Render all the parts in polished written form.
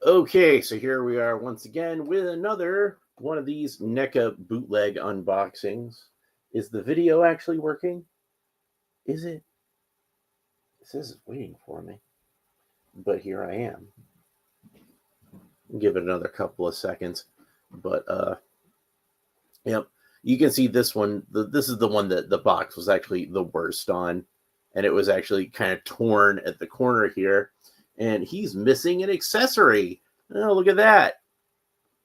Okay, so here we are once again with another one of these Neca bootleg unboxings. Is the video actually working? Is it? It says it's waiting for me, but here I am. Give it another couple of seconds, but yep. You can see this one. This is the one that the box was actually the worst on, and it was actually kind of torn at the corner here, and he's missing an accessory. Oh, look at that.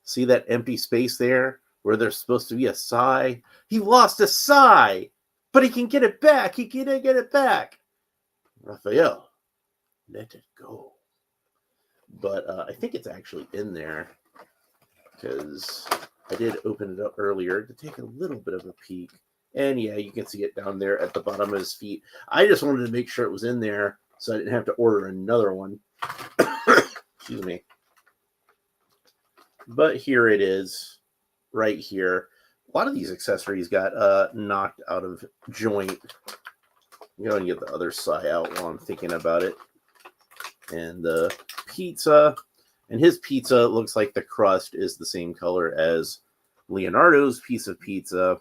See that empty space there where there's supposed to be a sigh? He lost a sigh, but he can get it back. He can get it back. Raphael, let it go. But I think it's actually in there because I did open it up earlier to take a little bit of a peek. And yeah, you can see it down there at the bottom of his feet. I just wanted to make sure it was in there so I didn't have to order another one. Excuse me. But here it is, right here. A lot of these accessories got knocked out of joint. I'm going to get the other side out while I'm thinking about it. And the pizza. And his pizza looks like the crust is the same color as Leonardo's piece of pizza.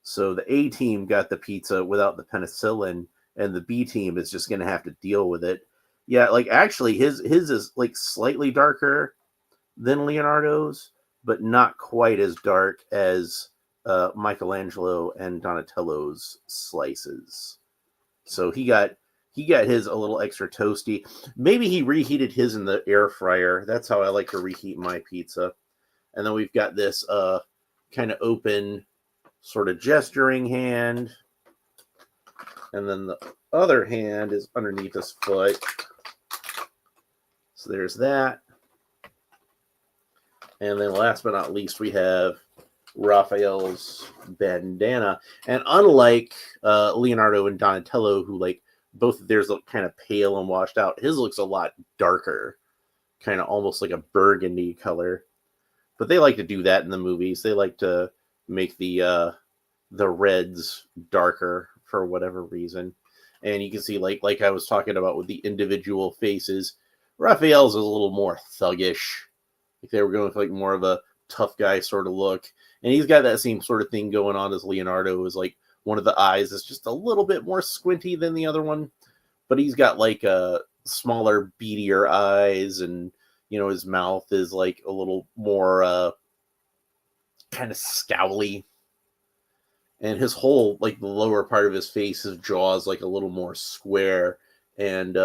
So the A team got the pizza without the penicillin, and the B team is just going to have to deal with it. Yeah, like actually his is like slightly darker than Leonardo's, but not quite as dark as Michelangelo and Donatello's slices. So he got his a little extra toasty. Maybe he reheated his in the air fryer. That's how I like to reheat my pizza. And then we've got this kind of open sort of gesturing hand. And then the other hand is underneath his foot. So there's that. And then last but not least, we have Raphael's bandana. And unlike Leonardo and Donatello, who like both of theirs look kind of pale and washed out, his looks a lot darker, kind of almost like a burgundy color. But they like to do that in the movies. They like to make the reds darker for whatever reason. And you can see, like I was talking about with the individual faces, Raphael's is a little more thuggish. Like they were going with like more of a tough guy sort of look. And he's got that same sort of thing going on as Leonardo, is like one of the eyes is just a little bit more squinty than the other one. But he's got like a smaller, beadier eyes, and you know, his mouth is like a little more kind of scowly. And his whole, like the lower part of his face, his jaw is like a little more square and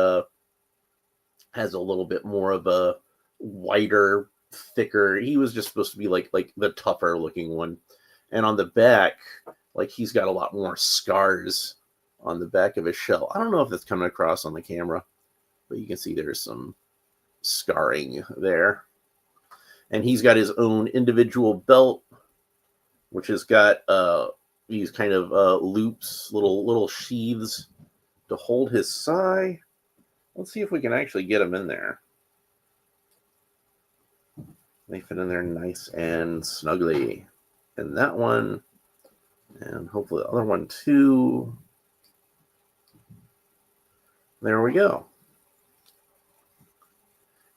has a little bit more of a wider, thicker. He was just supposed to be like the tougher looking one. And on the back, like he's got a lot more scars on the back of his shell. I don't know if that's coming across on the camera, but you can see there's some scarring there. And he's got his own individual belt, which has got these kind of loops, little sheaths to hold his sai. Let's see if we can actually get him in there. They fit in there nice and snugly. And that one, and hopefully the other one too. There we go.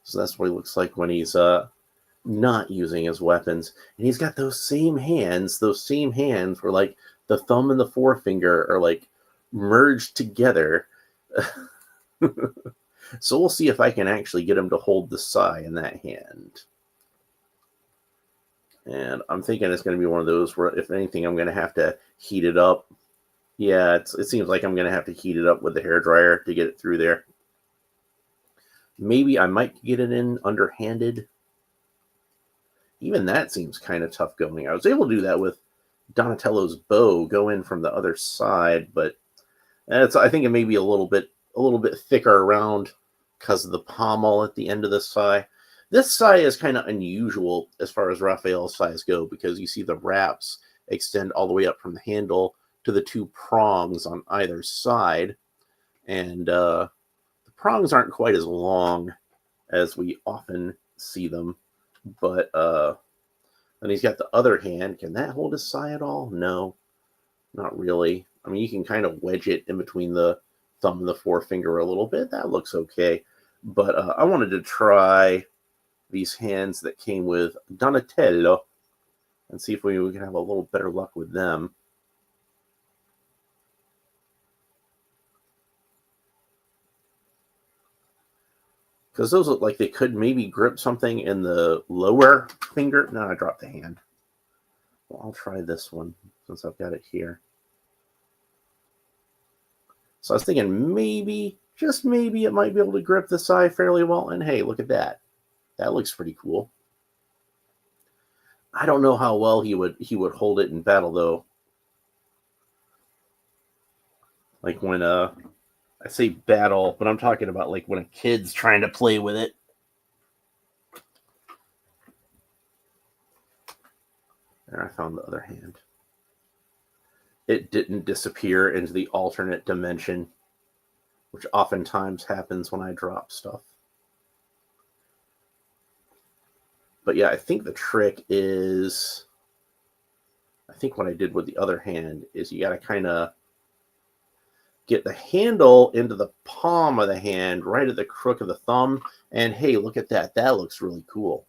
So that's what he looks like when he's not using his weapons. And he's got those same hands where like the thumb and the forefinger are like merged together. So we'll see if I can actually get him to hold the sai in that hand. And I'm thinking it's going to be one of those where, if anything, I'm going to have to heat it up. Yeah, it seems like I'm going to have to heat it up with the hairdryer to get it through there. Maybe I might get it in underhanded. Even that seems kind of tough going. I was able to do that with Donatello's bow, go in from the other side, but I think it may be a little bit thicker around because of the pommel at the end of the sai. This sai is kind of unusual as far as Raphael's sais go, because you see the wraps extend all the way up from the handle to the two prongs on either side. And the prongs aren't quite as long as we often see them. But then he's got the other hand. Can that hold his sai at all? No, not really. I mean, you can kind of wedge it in between the thumb and the forefinger a little bit. That looks okay. But I wanted to try these hands that came with Donatello and see if we can have a little better luck with them. Because those look like they could maybe grip something in the lower finger. No, I dropped the hand. Well, I'll try this one since I've got it here. So I was thinking maybe, just maybe, it might be able to grip the sai fairly well. And hey, look at that. That looks pretty cool. I don't know how well he would hold it in battle though. Like when I say battle, but I'm talking about like when a kid's trying to play with it. There, I found the other hand. It didn't disappear into the alternate dimension, which oftentimes happens when I drop stuff. But yeah, I think the trick is, I think what I did with the other hand is you got to kind of get the handle into the palm of the hand, right at the crook of the thumb. And hey, look at that. That looks really cool.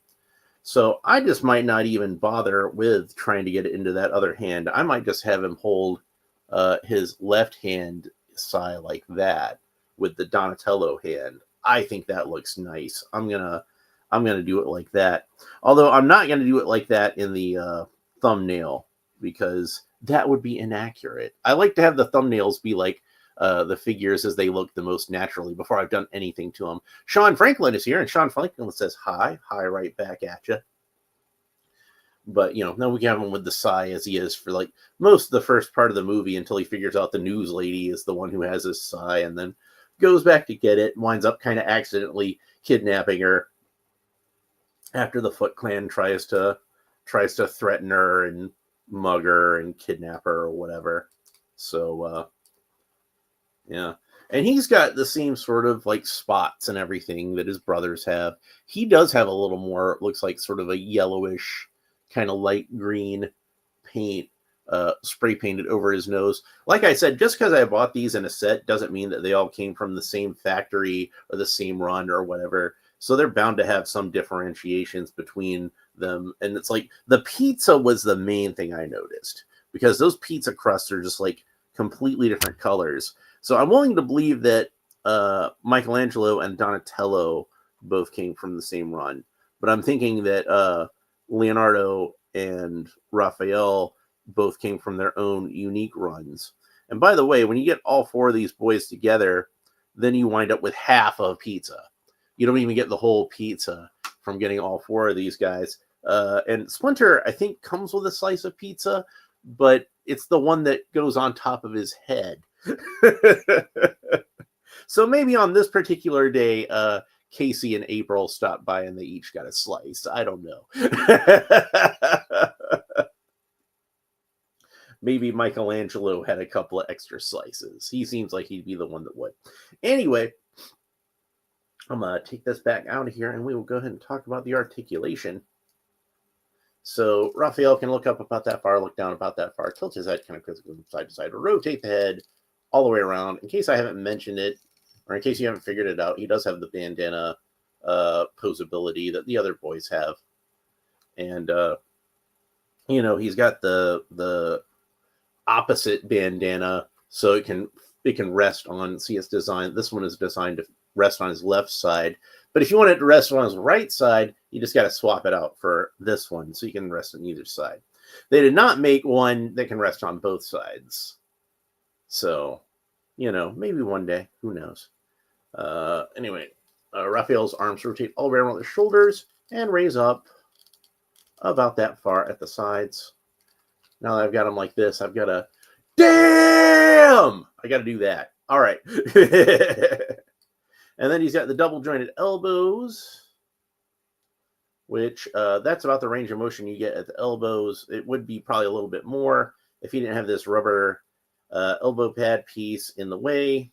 So I just might not even bother with trying to get it into that other hand. I might just have him hold his left hand sai like that with the Donatello hand. I think that looks nice. I'm gonna do it like that. Although I'm not gonna do it like that in the thumbnail because that would be inaccurate. I like to have the thumbnails be like the figures as they look the most naturally before I've done anything to them. Sean Franklin is here, and Sean Franklin says hi right back at you. But you know, then we have him with the sai as he is for like most of the first part of the movie until he figures out the news lady is the one who has his sai, and then goes back to get it, winds up kind of accidentally kidnapping her after the Foot Clan tries to threaten her and mug her and kidnap her or whatever. So yeah. And he's got the same sort of like spots and everything that his brothers have. He does have a little more, looks like sort of a yellowish, kind of light green paint spray painted over his nose. Like I said, just because I bought these in a set doesn't mean that they all came from the same factory or the same run or whatever. So they're bound to have some differentiations between them. And it's like the pizza was the main thing I noticed because those pizza crusts are just like completely different colors. So I'm willing to believe that Michelangelo and Donatello both came from the same run. But I'm thinking that Leonardo and Raphael both came from their own unique runs. And by the way, when you get all four of these boys together, then you wind up with half of pizza. You don't even get the whole pizza from getting all four of these guys. And Splinter, I think, comes with a slice of pizza, but it's the one that goes on top of his head. So maybe on this particular day, Casey and April stopped by and they each got a slice. I don't know. Maybe Michelangelo had a couple of extra slices. He seems like he'd be the one that would. Anyway, I'm going to take this back out of here and we will go ahead and talk about the articulation. So Raphael can look up about that far, look down about that far, tilt his head kind of from side to side, rotate the head all the way around. In case I haven't mentioned it, or in case you haven't figured it out, he does have the bandana posability that the other boys have. And, you know, he's got the opposite bandana, so it can rest on, see it's designed, this one is designed to rest on his left side. But if you want it to rest on his right side, you just got to swap it out for this one, so you can rest on either side. They did not make one that can rest on both sides. So, you know, maybe one day, who knows. Anyway, Raphael's arms rotate all the way around the shoulders and raise up about that far at the sides. Now that I've got him like this, I've got to, damn! I got to do that. All right. And then he's got the double jointed elbows, which that's about the range of motion you get at the elbows. It would be probably a little bit more if he didn't have this rubber elbow pad piece in the way,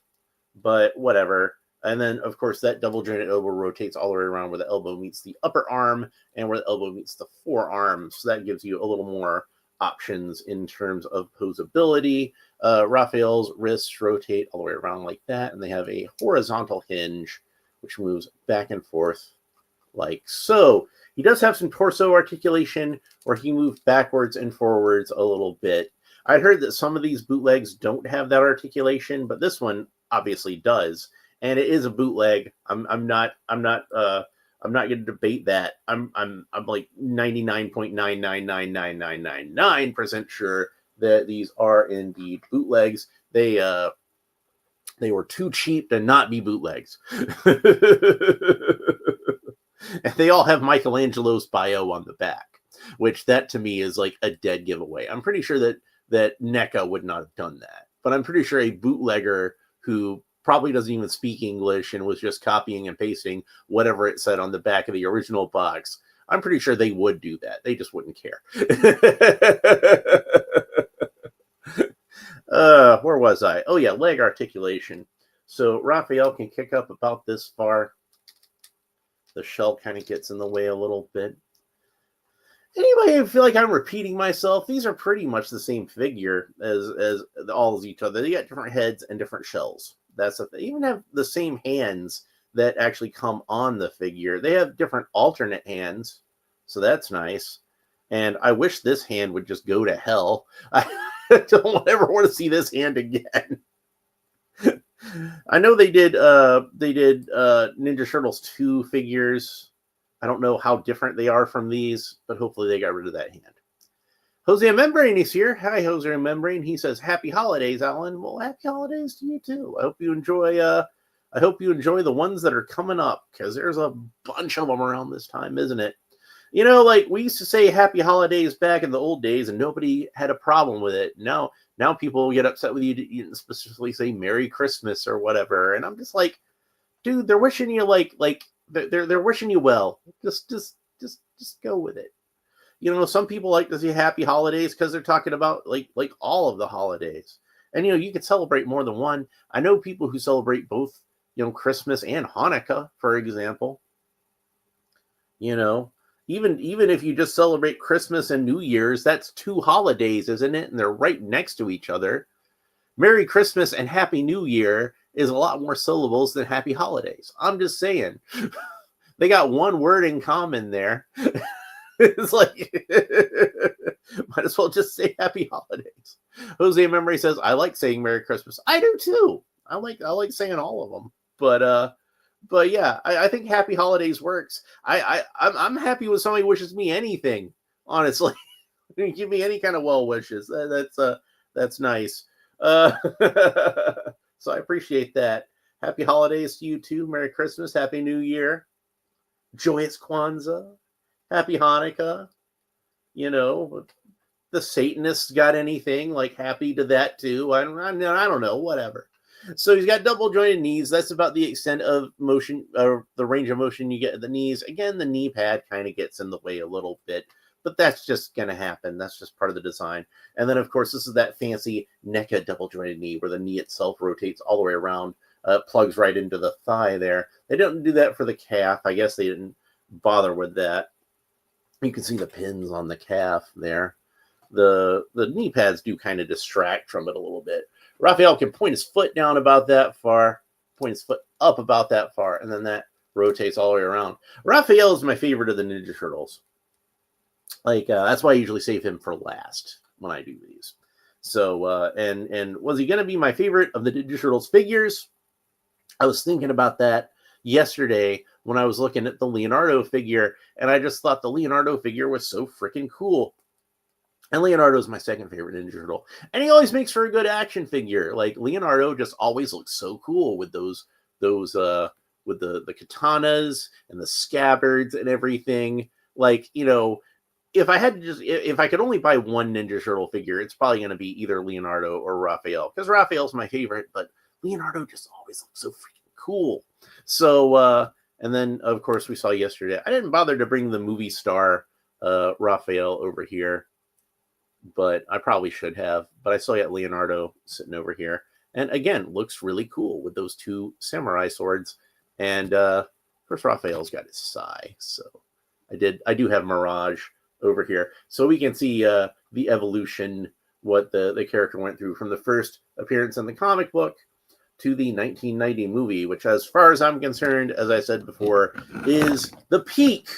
but whatever. And then, of course, that double jointed elbow rotates all the way around where the elbow meets the upper arm and where the elbow meets the forearm. So that gives you a little more options in terms of posability. Raphael's wrists rotate all the way around like that, and they have a horizontal hinge, which moves back and forth like so. He does have some torso articulation where he moved backwards and forwards a little bit. I'd heard that some of these bootlegs don't have that articulation, but this one obviously does, and it is a bootleg. I'm not going to debate that. I'm like 99.9999999% sure that these are indeed bootlegs. They were too cheap to not be bootlegs. And they all have Michelangelo's bio on the back, which that to me is like a dead giveaway. I'm pretty sure that Neca would not have done that, but I'm pretty sure a bootlegger who probably doesn't even speak English and was just copying and pasting whatever it said on the back of the original box, I'm pretty sure they would do that. They just wouldn't care. Where was I? Oh yeah, leg articulation. So Raphael can kick up about this far. The shell kind of gets in the way a little bit. Anybody feel like I'm repeating myself? These are pretty much the same figure as all of each other. They got different heads and different shells. That's the thing. They even have the same hands that actually come on the figure. They have different alternate hands, so that's nice. And I wish this hand would just go to hell. I don't ever want to see this hand again. I know they did Ninja Turtles 2 figures. I don't know how different they are from these, but hopefully they got rid of that hand. Jose Membrane is here. Hi, Jose Membrane. He says, "Happy holidays, Alan." Well, happy holidays to you too. I hope you enjoy. I hope you enjoy the ones that are coming up, because there's a bunch of them around this time, isn't it? You know, like we used to say "Happy Holidays" back in the old days, and nobody had a problem with it. Now people get upset with you specifically say "Merry Christmas" or whatever, and I'm just like, dude, they're wishing you like they're wishing you well. Just go with it. You know, some people like to say "Happy Holidays" because they're talking about like all of the holidays, and you know, you could celebrate more than one. I know people who celebrate both, you know, Christmas and Hanukkah, for example. You know, even if you just celebrate Christmas and New Year's, that's 2 holidays, isn't it? And they're right next to each other. Merry Christmas and Happy New Year is a lot more syllables than Happy Holidays. I'm just saying. They got one word in common there. It's like, might as well just say Happy Holidays. Jose Memory says, "I like saying Merry Christmas." I do too. I like saying all of them. But yeah, I think Happy Holidays works. I'm happy when somebody wishes me anything. Honestly, give me any kind of well wishes. That's nice. So I appreciate that. Happy holidays to you too. Merry Christmas. Happy New Year. Joyous Kwanzaa. Happy Hanukkah. You know, the Satanists got anything like happy to that too? I don't know. Whatever. So he's got double jointed knees. That's about the extent of motion, or the range of motion you get at the knees. Again, the knee pad kind of gets in the way a little bit, but that's just going to happen. That's just part of the design. And then, of course, this is that fancy Neca double jointed knee where the knee itself rotates all the way around, plugs right into the thigh there. They don't do that for the calf. I guess they didn't bother with that. You can see the pins on the calf there. The knee pads do kind of distract from it a little bit. Raphael can point his foot down about that far, point his foot up about that far, and then that rotates all the way around. Raphael is my favorite of the Ninja Turtles. Like, that's why I usually save him for last when I do these. So, and was he going to be my favorite of the Ninja Turtles figures? I was thinking about that yesterday when I was looking at the Leonardo figure, and I just thought the Leonardo figure was so freaking cool. And Leonardo's my second favorite Ninja Turtle. And he always makes for a good action figure. Like, Leonardo just always looks so cool with those with the katanas and the scabbards and everything. Like, you know, if I could only buy one Ninja Turtle figure, it's probably going to be either Leonardo or Raphael, because Raphael's my favorite, but Leonardo just always looks so freaking cool. So, and then of course we saw yesterday, I didn't bother to bring the movie star Raphael over here, but I probably should have. But I still got Leonardo sitting over here, and again, looks really cool with those 2 samurai swords. And of course, Raphael's got his sai. So I do have Mirage over here, so we can see the evolution, what the character went through from the first appearance in the comic book to the 1990 movie, which, as far as I'm concerned, as I said before, is the peak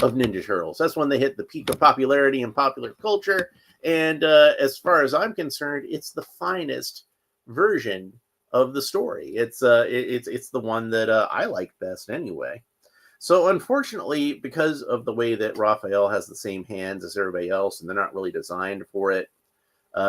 of Ninja Turtles. That's when they hit the peak of popularity and popular culture. And as far as I'm concerned, it's the finest version of the story. It's the one that I like best anyway. So unfortunately, because of the way that Raphael has the same hands as everybody else, and they're not really designed for it,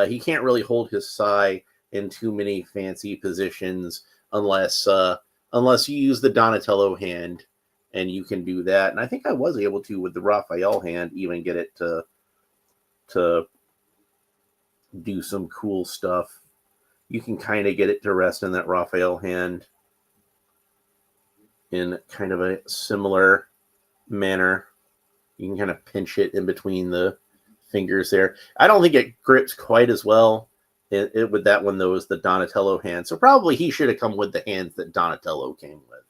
he can't really hold his sai in too many fancy positions unless you use the Donatello hand, and you can do that. And I think I was able to, with the Raphael hand, even get it to do some cool stuff. You can kind of get it to rest in that Raphael hand in kind of a similar manner. You can kind of pinch it in between the fingers there. I don't think it grips quite as well with that one, though, as the Donatello hand. So probably he should have come with the hands that Donatello came with,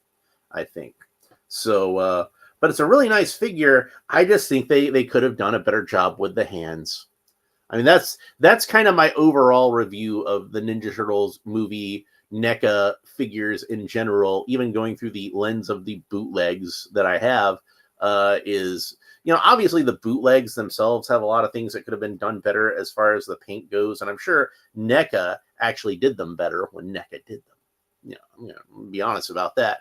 I think. So, but it's a really nice figure. I just think they could have done a better job with the hands. I mean, that's kind of my overall review of the Ninja Turtles movie NECA figures in general, even going through the lens of the bootlegs that I have, is, obviously the bootlegs themselves have a lot of things that could have been done better as far as the paint goes. And I'm sure NECA actually did them better when NECA did them. I'm going to be honest about that.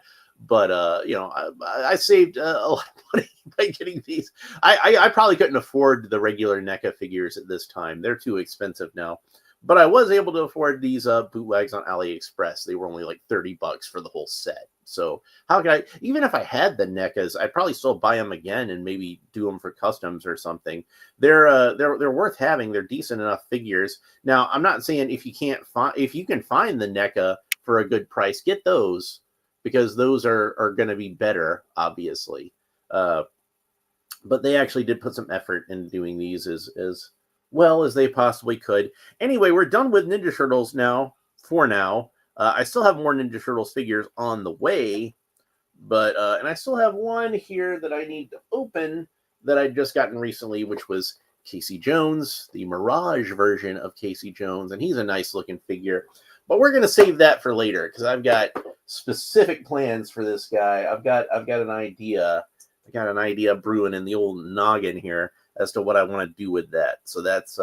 But, I saved a lot of money by getting these. I probably couldn't afford the regular NECA figures at this time. They're too expensive now. But I was able to afford these bootlegs on AliExpress. They were only like $30 for the whole set. So how could I, even if I had the NECAs, I'd probably still buy them again and maybe do them for customs or something. They're worth having. They're decent enough figures. Now, I'm not saying if you can find the NECA for a good price, get those, because those are going to be better, obviously. But they actually did put some effort in doing these as well as they possibly could. Anyway, we're done with Ninja Turtles now, for now. I still have more Ninja Turtles figures on the way, but and I still have one here that I need to open that I'd just gotten recently, which was Casey Jones, the Mirage version of Casey Jones, and he's a nice looking figure. But we're going to save that for later, because I've got specific plans for this guy. I've got an idea. I got an idea brewing in the old noggin here as to what I want to do with that. So that's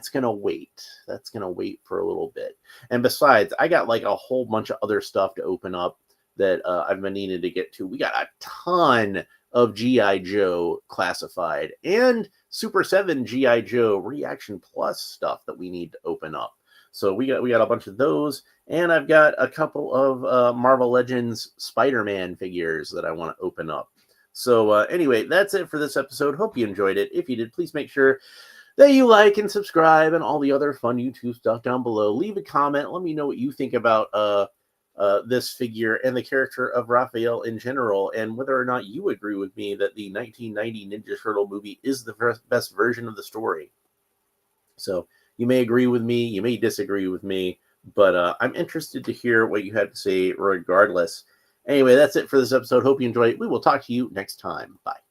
gonna wait. That's gonna wait for a little bit. And besides, I got like a whole bunch of other stuff to open up that I've been needing to get to. We got a ton of G.I. Joe classified and Super 7 G.I. Joe Reaction Plus stuff that we need to open up. So we got a bunch of those, and I've got a couple of Marvel Legends Spider-Man figures that I want to open up. So anyway, that's it for this episode. Hope you enjoyed it. If you did, please make sure that you like and subscribe and all the other fun YouTube stuff down below. Leave a comment. Let me know what you think about this figure and the character of Raphael in general, and whether or not you agree with me that the 1990 Ninja Turtle movie is the best version of the story. So you may agree with me, you may disagree with me, but I'm interested to hear what you have to say regardless. Anyway, that's it for this episode. Hope you enjoyed it. We will talk to you next time. Bye.